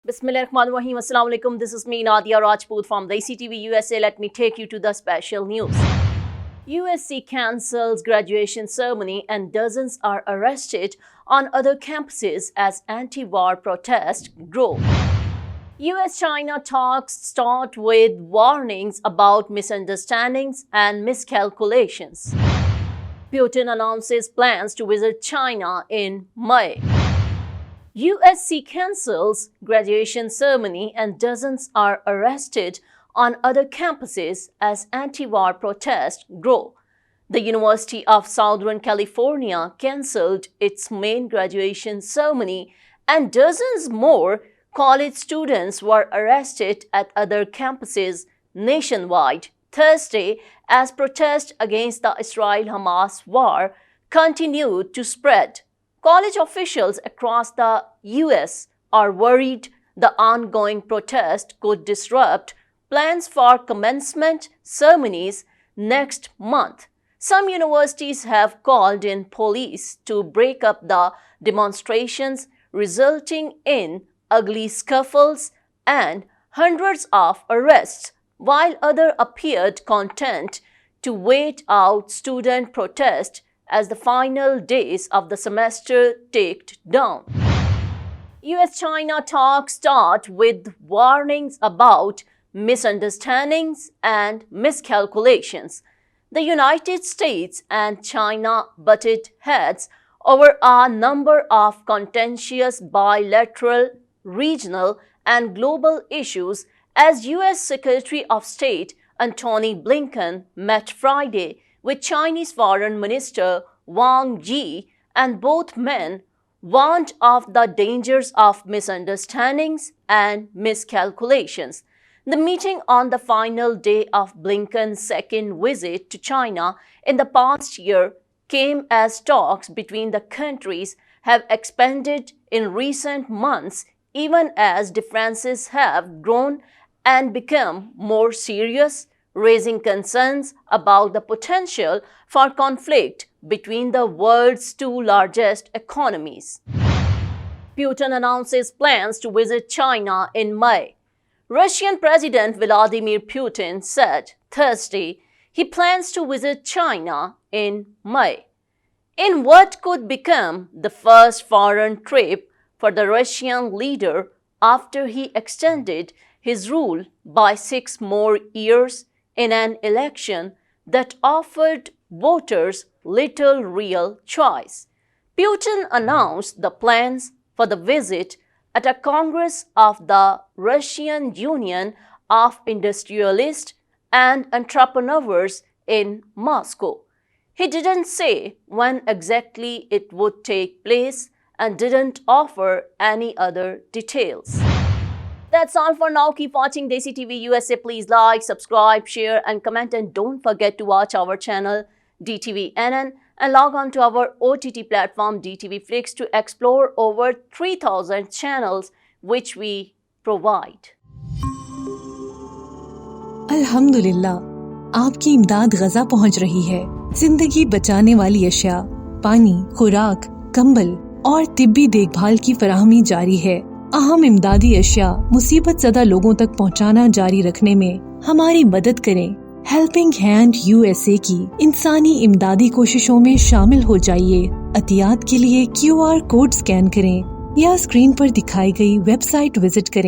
Bismillahirrahmanirrahim. Assalamu alaikum. This is me, Nadia Rajput from the ICTV USA. Let me take you to the special news. USC cancels graduation ceremony and dozens are arrested on other campuses as anti-war protests grow. US-China talks start with warnings about misunderstandings and miscalculations. Putin announces plans to visit China in May. USC cancels graduation ceremony and dozens are arrested on other campuses as anti-war protests grow. The University of Southern California cancelled its main graduation ceremony and dozens more college students were arrested at other campuses nationwide Thursday as protests against the Israel-Hamas war continued to spread. College officials across the U.S. are worried the ongoing protest could disrupt plans for commencement ceremonies next month. Some universities have called in police to break up the demonstrations, resulting in ugly scuffles and hundreds of arrests, while others appeared content to wait out student protest as the final days of the semester ticked down. US-China talks start with warnings about misunderstandings and miscalculations. The United States and China butted heads over a number of contentious bilateral, regional, and global issues as US Secretary of State Antony Blinken met Friday with Chinese Foreign Minister Wang Yi, and both men warned of the dangers of misunderstandings and miscalculations. The meeting on the final day of Blinken's second visit to China in the past year came as talks between the countries have expanded in recent months, even as differences have grown and become more serious, raising concerns about the potential for conflict between the world's two largest economies. Putin announces plans to visit China in May. Russian President Vladimir Putin said Thursday he plans to visit China in May, in what could become the first foreign trip for the Russian leader after he extended his rule by 6 more years in an election that offered voters little real choice. Putin announced the plans for the visit at a Congress of the Russian Union of Industrialists and Entrepreneurs in Moscow. He didn't say when exactly it would take place and didn't offer any other details. That's all for now. Keep watching Desi TV USA. Please like, subscribe, share and comment, and don't forget to watch our channel DTVNN and log on to our OTT platform DTV Flix to explore over 3,000 channels which we provide. अल्हम्दुलिल्लाह, आपकी इमदाद गजा पहुंच रही है। जिंदगी बचाने वाली अशिया, पानी, खुराक, कंबल और तिब्बी देखभाल की फराहमी जारी है। अहम इमदादी अशिया मुसीबत ज़दा लोगों तक पहुंचाना जारी रखने में हमारी मदद करें। हेल्पिंग हैंड यूएसए की इंसानी इमदादी कोशिशों में शामिल हो जाइए। अतियात के लिए QR कोड स्कैन करें या स्क्रीन पर दिखाई गई वेबसाइट विजिट करें।